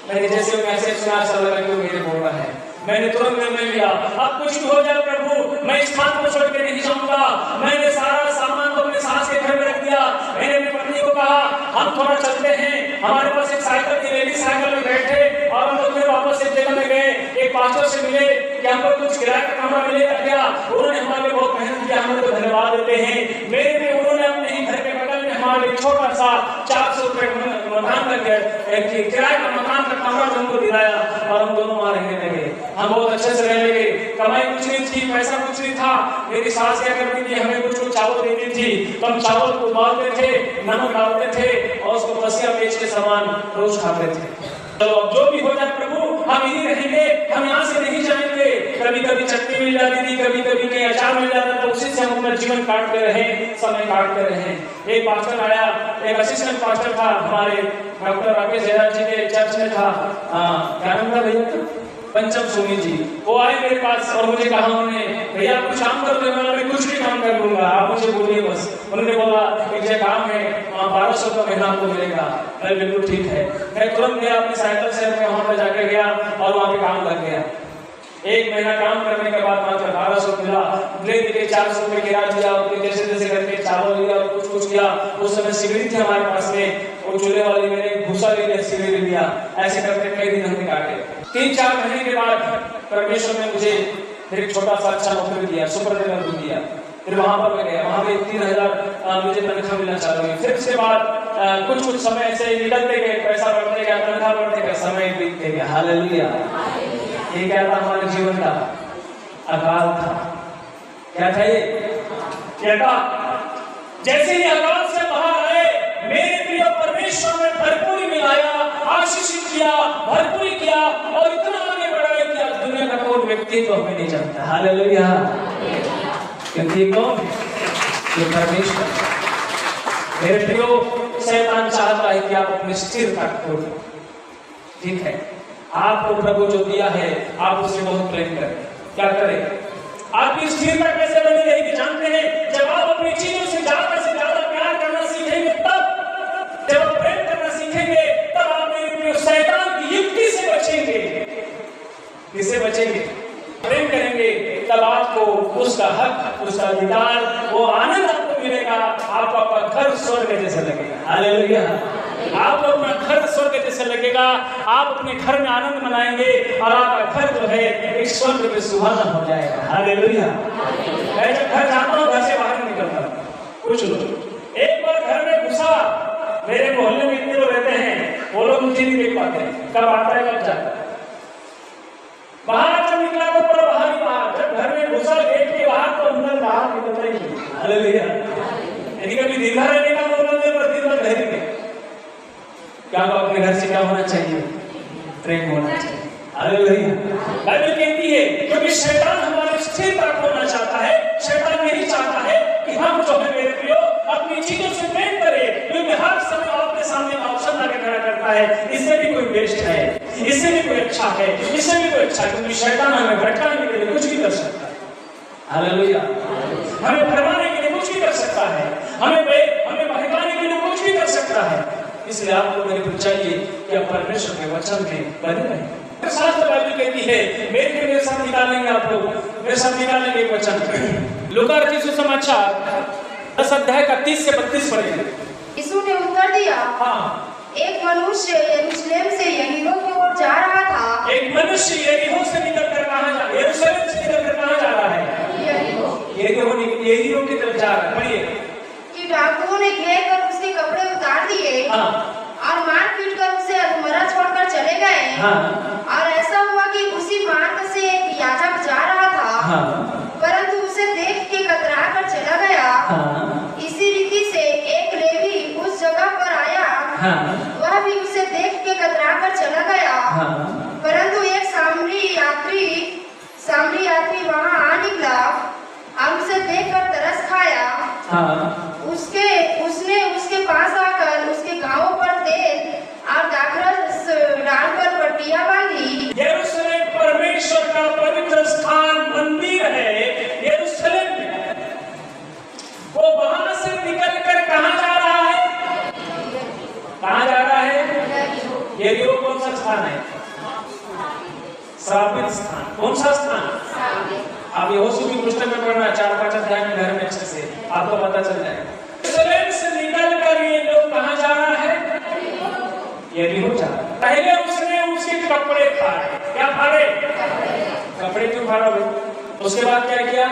मैंने जैसे मैसेज सुना, ऐसा लगा कि वो मेरे बोल रहा है। मैंने तुरंत निर्णय लिया, अब कुछ भी हो जाए प्रभु, मैं इस बात को छोड़ के नहीं जाऊंगा। मैंने सारा सामान को अपने सास के घर में रख दिया। मैंने अपनी पत्नी को कहा, हम थोड़ा चलते हैं। हमारे पास एक साइकिल थी, लेडी साइकिल में बैठे और हम लोग फिर वापस एक जगह में गए। एक पास्टर से मिले कि हमको कुछ किराए का कमरा मिलेगा क्या? उन्होंने हमारे लिए बहुत मेहनत किया, हम लोग धन्यवाद देते हैं। मेरे लिए उन्होंने अपने ही घर के बगल में हमारे लिए छोटा सा 400 रुपए मकान करके किराए का मकान का कमरा हमको दिलाया और हम दोनों वहां रहने लगे। हम बहुत अच्छे से रहने लगे। कमाई कुछ नहीं थी, पैसा कुछ नहीं था। मेरी सास क्या करती थी, हमें कुछ चावल देती थी, तो हम चावल को उबालते थे, नमक डालते थे और उसको बसिया बेच के सामान रोज खाते थे। तो अब जो भी हो जाए प्रभु, हम यही रहेंगे, हम यहाँ से नहीं जाएंगे। कभी कभी चटनी मिल जाती थी, कभी कभी कहीं अचार मिल जाता था, उसी से हम अपना जीवन काटते रहे, समय काटते रहे। एक पास्टर आया, एक असिस्टेंट पास्टर था हमारे, डॉक्टर राकेश जयराज जी के चर्च में था, क्या नाम था भैया, पंचम सोनी जी। वो आए मेरे पास और मुझे कहा उन्होंने, भैया कुछ काम कर दो। मैं कुछ भी काम कर लूंगा, आप मुझे बोलिए बस। उन्होंने बोला एक जगह काम है, वहाँ 1200 का महीना आपको मिलेगा। मैं बिल्कुल ठीक है। मैं तुरंत गया, अपनी साइकिल से मैं वहाँ पर जाकर गया और वहाँ पे काम कर गया। एक महीना काम करने के बाद मात्र 1200 मिला। ले के 400 रुपए किराया दिया, जैसे जैसे करके चावल लिया और कुछ कुछ किया। उस समय सिगड़ी थी हमारे पास में, वो चूल्हे वाली मैंने भूसा ले लिया, सिगड़ी ले लिया। ऐसे करके कई दिन हमने काटे। 3-4 महीने के बाद परमेश्वर ने मुझे फिर एक छोटा सा अच्छा नौकरी दिया, सुपरवाइजर दिया। फिर वहां पर मैं गया, वहां पे 3000 मुझे तनख्वाह मिलना चालू हुई। फिर उसके बाद कुछ समय ऐसे निकलते गए, पैसा बढ़ते गया, तनख्वाह बढ़ते गया, समय बीतते गया। हालेलुया। ये क्या था हमारे जीवन का? अकाल था। क्या था ये? क्या था? जैसे ही अकाल से बाहर आए, मेरे प्रिय परमेश्वर ने भरपूरी मिलाया, आशीषित किया, भरपूरी किया और इतना आगे बढ़ाया कि आज दुनिया का कोई व्यक्ति तो हमें नहीं जानता। हालेलुया। क्योंकि कौन? ये परमेश्वर। मेरे प्रियो, शैतान चाहता है कि आप अपनी स्थिरता खो दो। ठीक है, आपको प्रभु जो दिया है, आप उसे बहुत प्रेम करें। क्या करें? आपकी स्थिरता कैसे बनी रहेगी जानते हैं? जब आप अपनी चीजों से ज्यादा प्यार करना सीखेंगे, तब जब आप प्रेम करना सीखेंगे, तब आप मेरे शैतान की युक्ति से बचेंगे। किससे बचेंगे? प्रेम करेंगे, तब आपको उसका हक, उसका अधिकार, वो आनंद आपको मिलेगा। आपका घर स्वर्ग जैसा लगेगा। हालेलुया। आपको अपना घर स्वर्ग जैसे लगेगा। आप अपने घर में आनंद मनाएंगे और आपका घर जो है एक स्वर्ग में सुहाना हो जाएगा। हालेलुया। मैं जब घर जाता हूँ, घर से बाहर नहीं निकलता। कुछ लोग एक बार घर में घुसा, मेरे मोहल्ले में इतने लोग रहते हैं, वो लोग मुझे नहीं देख पाते, कब आता है कब जाता है। बाहर जब निकला तो पूरा बाहर ही बाहर, जब घर में घुसा गेट के बाहर तो अंदर बाहर निकलता ही नहीं। हालेलुया। यदि कभी दीर्घा रहने का बोलते हैं, पर दिन भर घर में क्या अपने घर से क्या होना चाहिए? प्रेम होना चाहिए। हालेलुया। बाइबल कहती है क्योंकि शैतान हमारी स्थिरता खोना चाहता है। शैतान यही चाहता है कि हम जो है मेरे प्रियो अपनी चीजों से प्रेम करें, क्योंकि हर समय आपके सामने ऑप्शन लगा खड़ा करता है, इससे भी कोई बेस्ट है, इससे भी कोई अच्छा है, इससे भी कोई अच्छा है, क्योंकि शैतान हमें भटकाने के लिए कुछ भी कर सकता है। हालेलुया। हमें भरमाने के लिए कुछ भी कर सकता है, हमें बहकाने के लिए कुछ भी कर सकता है। इसलिए आपको मेरे को चाहिए कि आप परमेश्वर के वचन में बने रहें। शास्त्र बाइबल कहती है, मेरे साथ निकालेंगे आप लोग, मेरे साथ निकालेंगे एक वचन। लूका रचित सुसमाचार 10 अध्याय का 30 से 32 पढ़ेंगे। यीशु ने उत्तर दिया, हाँ, एक मनुष्य यरूशलेम से यरीहो की ओर जा रहा था। एक मनुष्य यरीहो से निकलकर कहां जा? यरूशलेम से निकलकर कहां जा रहा है? यरीहो की तरफ जा रहा है। पढ़िए। कि डाकुओं ने घेर कर उसके कपड़े उतार दिए, हाँ, और मार पीट कर उसे अधमरा छोड़कर चले गए। हाँ, और ऐसा हुआ कि उसी मार्ग से एक याजक जा रहा था, हाँ, परंतु उसे देख के कतरा कर चला गया। हाँ, इसी रीति से एक लेवी उस जगह पर आया, हाँ, वह भी उसे देख के कतरा कर चला गया। हाँ, परंतु एक सामरी यात्री वहां आ निकला और उसे देखकर तरस खाया। हाँ, उसने उसके पास आकर उसके गांवों पर तेल और दाखरस डालकर पट्टियां बांधी। यरूशलेम परमेश्वर का पवित्र स्थान, मंदिर है। श्रापित स्थान। कौन सा स्थान? आप यहोशू की पुस्तक में पढ़ना 4-5 अध्याय में घर में अच्छे से आपको पता चल जाएगा। यरूशलेम से निकल कर ये लोग कहाँ जा रहा है? यरीहो जा रहा है। पहले उसने उसके कपड़े फाड़े। क्या फाड़े? कपड़े क्यों फाड़ा भाई? उसके बाद क्या किया?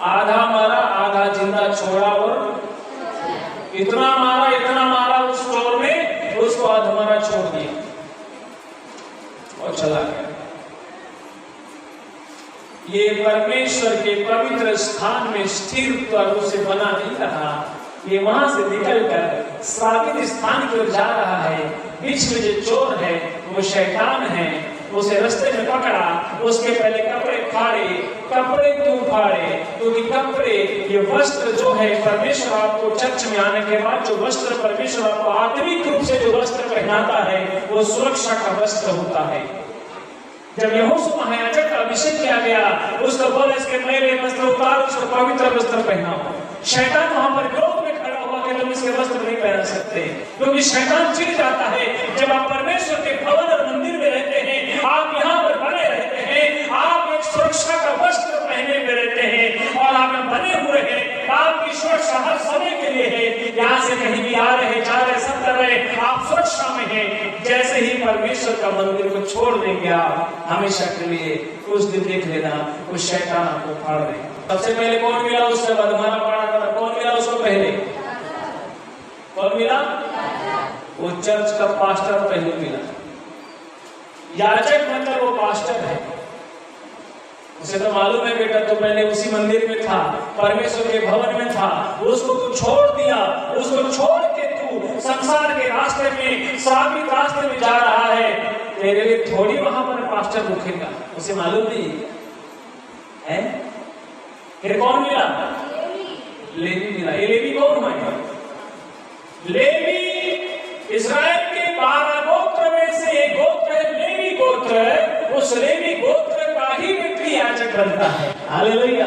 आधा मारा, आधा जिंदा छोड़ा और इतना मारा उस चोर ने, उसको अधमरा छोड़ दिया और चला गया। ये परमेश्वर के पवित्र स्थान में स्थिर रूप से बना नहीं रहा, ये वहां से निकलकर श्रापित स्थान की ओर जा रहा है। बीच में जो चोर है वो शैतान है, उसे रास्ते में पकड़ा, उसके पहले कपड़े फाड़े। कपड़े क्यों फाड़े? क्योंकि कपड़े, ये वस्त्र जो है, परमेश्वर आपको चर्च में आने के बाद जो वस्त्र परमेश्वर आपको आत्मिक रूप से जो वस्त्र पहनाता है वो सुरक्षा का वस्त्र होता है। जब यहोशू महायाजक का अभिषेक किया गया, उसको बोला इसके पहले वस्त्र उतार, उसको पवित्र वस्त्र पहनाओ। शैतान वहां पर विरोध में खड़ा हुआ कि तुम इसके वस्त्र नहीं पहन सकते, क्योंकि शैतान चिढ़ जाता है जब आप परमेश्वर के भवन और मंदिर में रहते हैं, आप यहाँ पर बने रहते हैं, आप एक सुरक्षा का वस्त्र पहने हुए रहते हैं और आप बने हुए हैं, आपकी सुरक्षा हर समय के लिए है। यहाँ से कहीं भी आ रहे, जा रहे, सब कर रहे, आप सुरक्षा में हैं। जैसे ही परमेश्वर का मंदिर को छोड़ देंगे आप हमेशा के लिए, उस दिन देख लेना उस शैतान आपको फाड़ देगा। सबसे पहले कौन मिला? उससे अधमरा पड़ा था। कौन मिला उसको पहले? कौन मिला? वो चर्च का पास्टर पहले मिला। याजक मतलब वो पास्टर है, उसे तो मालूम है बेटा, तो पहले उसी मंदिर में था, परमेश्वर के भवन में था, उसको तू छोड़ दिया, उसको छोड़ के तू संसार के रास्ते में, श्रापित रास्ते में जा रहा है, तेरे लिए थोड़ी वहां पर पास्टर रुकेगा, उसे मालूम नहीं है। फिर कौन मिला? लेवी मिला। ये लेवी कौन है? लेवी इस्राएल के 12 गोत्र में से एक गोत्र है लेवी गोत्र। उस लेवी गोत्र का ही व्यक्ति याजक बनता है। हालेलुया।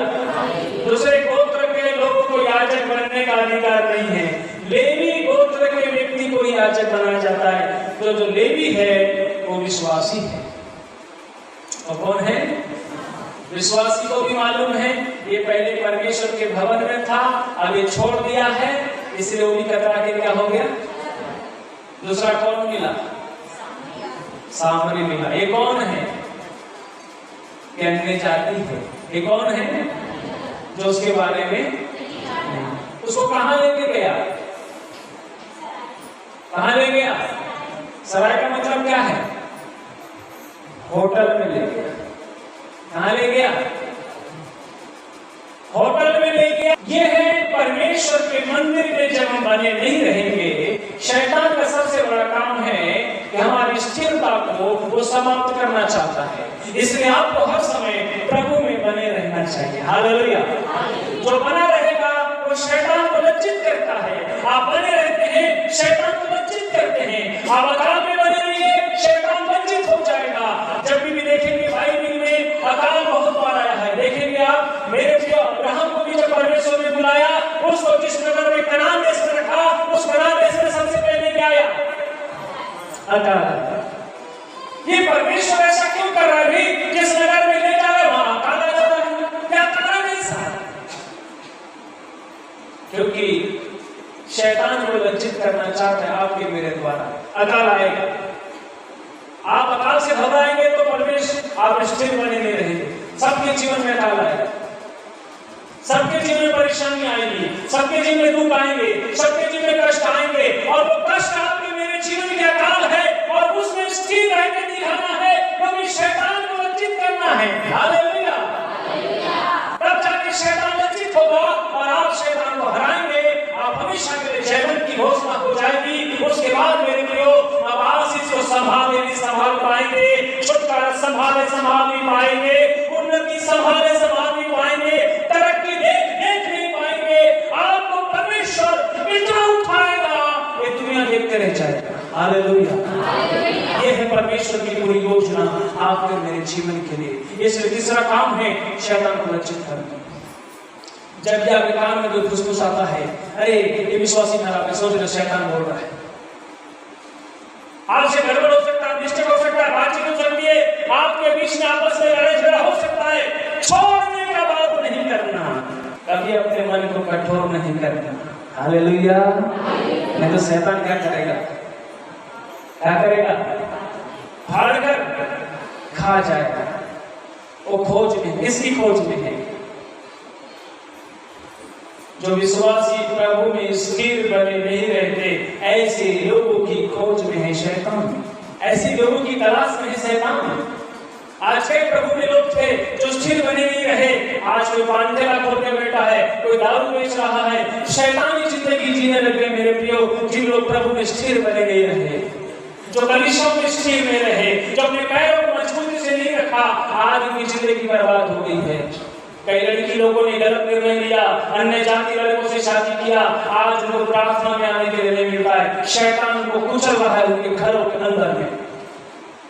दूसरे गोत्र के लोगों को याजक बनने का अधिकार नहीं है, लेवी गोत्र के व्यक्ति को याजक बनाया जाता है। तो जो लेवी है वो विश्वासी है। और कौन है? विश्वासी को भी मालूम है ये पहले परमेश्वर के भवन में था, अब ये छोड़ दिया है, इसलिए वो भी कतरा के क्या हो गया? दूसरा कौन मिला? सामरी मिला। ये कौन है? अन्य जाति है। ये कौन है? जो उसके बारे में, उसको कहां लेके गया? कहां ले गया? सराय का मतलब क्या है? होटल में ले गया। कहां ले गया? होटल में ले गया। ये है परमेश्वर के मंदिर में जब हम बने नहीं रहेंगे, शैतान का सबसे बड़ा काम है कि हमारी स्थिरता को वो समाप्त करना चाहता है। इसलिए आपको हर समय प्रभु में बने रहना चाहिए। हालेलुया। जो बना रहेगा वो शैतान को लज्जित करता है। आप बने रहते हैं, शैतान को लज्जित करते हैं। आप अकाल में बने रहिए, शैतान लज्जित हो जाएगा। जब भी देखेंगे बाइबल में अकाल बहुत बार आया है। देखेंगे आप, मेरे प्रिय अब्राहम को भी जब परमेश्वर ने बुलाया, उसको जिस नगर में कनान देश में रखा, उस कनान देश में सबसे पहले क्या आया? अकाल। ये परमेश्वर ऐसा क्यों कर रहा है? जिस नगर में ले जा रहा है वहां अकाल आ जाता है। क्या कारण है ऐसा? क्योंकि शैतान को लज्जित करना चाहता है आपके मेरे द्वारा। अकाल आएगा, आप अकाल से घबराएंगे तो परमेश्वर आप स्थिर बने नहीं रहेंगे। सबके जीवन में अकाल आएगा, सबके जीवन में परेशानी आएगी, सबके जीवन में दुख आएंगे, सबके जीवन में कष्ट आएंगे, और वो कष्ट आपके मेरे जीवन के अकाल है और उसमें स्थिर रहकर दिखाना है, क्योंकि शैतान को लज्जित करना है। हालेलुया। तब जाके शैतान लज्जित होगा और आप शैतान को हराएंगे। आप हमेशा के लिए जयवंत की घोषणा हो जाएगी। उसके बाद मेरे प्रियो, अब आशीष को संभाले नहीं संभाल पाएंगे, छुटकारा संभाले संभाल नहीं पाएंगे, उन्नति संभाले संभाल नहीं पाएंगे, तरक्की देख नहीं पाएंगे। आपको परमेश्वर इतना उठाएगा ये दुनिया देखते रह जाएगा। हालेलुया। ये है परमेश्वर की पूरी योजना आपके मेरे जीवन के लिए। इसलिए तीसरा काम है शैतान को लज्जित करना। जब भी आपके कान में कोई फुसफुस आता है, अरे ये विश्वासी खराब है, सोच रहे शैतान बोल रहा है, आपसे गड़बड़ हो सकता है, मिस्टेक हो सकता है, नहीं करना। हालेलुया। नहीं तो शैतान क्या करेगा? क्या करेगा? फाड़ कर खा जाएगा। वो खोज में, इसकी खोज में है। जो विश्वासी प्रभु में स्थिर बने नहीं रहते, ऐसे लोगों की खोज में है शैतान, ऐसे लोगों की तलाश में है शैतान। आज कई प्रभु में लोग थे जो स्थिर बने नहीं रहे। आज कोई पांडेला खोल के बैठा है, कोई दारू बेच रहा है, शैतानी जिंदगी जीने लगे मेरे प्रियो। जिन लोग प्रभु में स्थिर बने नहीं रहे, जो कलीसिया में स्थिर नहीं रहे, जो अपने पैरों को मजबूती से नहीं रखा, आज उनकी जिंदगी बर्बाद हो गई है। कई लड़की लोगों ने गलत निर्णय लिया, अन्य जाति लड़कों से शादी किया, आज उनको प्रार्थना में आने के लिए नहीं मिलता है। शैतान उनको कुचल रहा है उनके घरों के अंदर में,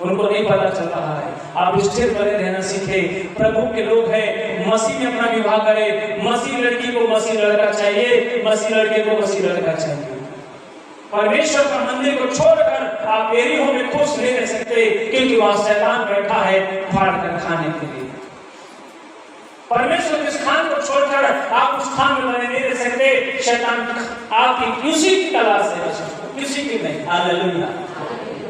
उनको नहीं पता चल रहा है। आप स्थिर बने रहना सीखे। प्रभु के लोग हैं, मसीह में अपना विवाह करें। मसीह लड़की को मसीह लड़का चाहिए, मसीह लड़के को मसीह लड़का चाहिए। परमेश्वर का मंदिर को छोड़कर आप एरियो में खुश नहीं रह सकते, क्योंकि वहां शैतान बैठा है फाड़ कर खाने के लिए। परमेश्वर के स्थान को छोड़कर आप उस स्थान में बने नहीं रह सकते। शैतान आपकी किसी की तलाश है, किसी की नहीं। हालेलुया।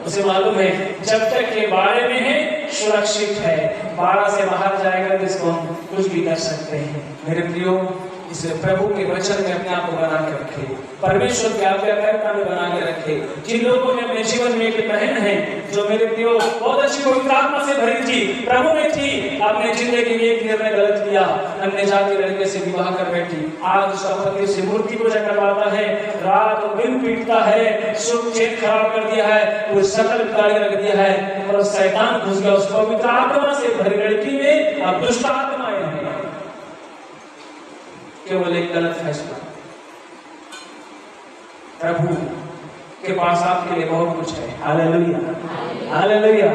उसे मालूम है जब तक के बारे में है सुरक्षित है, बाड़ा से बाहर जाएगा तो इसको हम कुछ भी कर सकते हैं। मेरे प्रियो, इसे प्रभु के वचन में अपने आप को बना के रखे, परमेश्वर के आज्ञाकारिता में बना के रखे। जिन लोगों ने अपने जीवन में एक बहन है जो मेरे प्रियो बहुत अच्छी पवित्र आत्मा से भरी थी, प्रभु में थी, अपने जिंदगी में एक निर्णय गलत लिया, अन्य जाति लड़के से विवाह कर बैठी। आज उसका पति से मूर्ति पूजा करवाता है, रात दिन पीटता है, सुख चैन खराब कर दिया है, वो सकल बिगाड़ रख दिया है, और शैतान घुस गया उस पवित्र आत्मा से भरी लड़की में। अब दुष्ट आत्माएं हैं, केवल एक गलत फैसला। प्रभु के पास आपके लिए बहुत कुछ है। Hallelujah, hallelujah.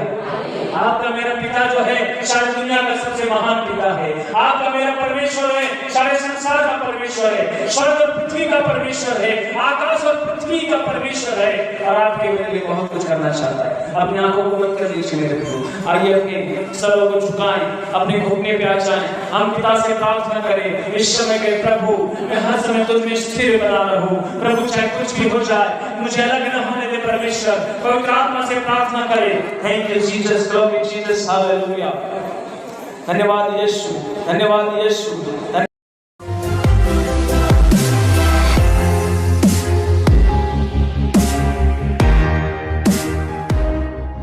आपका मेरा पिता जो है सारी दुनिया का सबसे महान पिता है। आपका मेरा परमेश्वर है, सारे संसार का परमेश्वर है, स्वर्ग और पृथ्वी का परमेश्वर है, आकाश और पृथ्वी का परमेश्वर है, और आपके मेरे लिए बहुत कुछ करना चाहता है। अपनी आंखों को बंद कर लीजिए मेरे प्रभु, आइए अपने सरों को झुकाएं, अपने घुटने पे आ जाएं, हम पिता से प्रार्थना करें इस समय के प्रभु, मैं हर समय तुझ में स्थिर बना रहूं। प्रभु चाहे कुछ भी हो जाए, मुझे अलग न होने दे परमेश्वर। पवित्र आत्मा से प्रार्थना करें। Thank you Jesus, glory Jesus, hallelujah. धन्यवाद यीशु, धन्यवाद यीशु।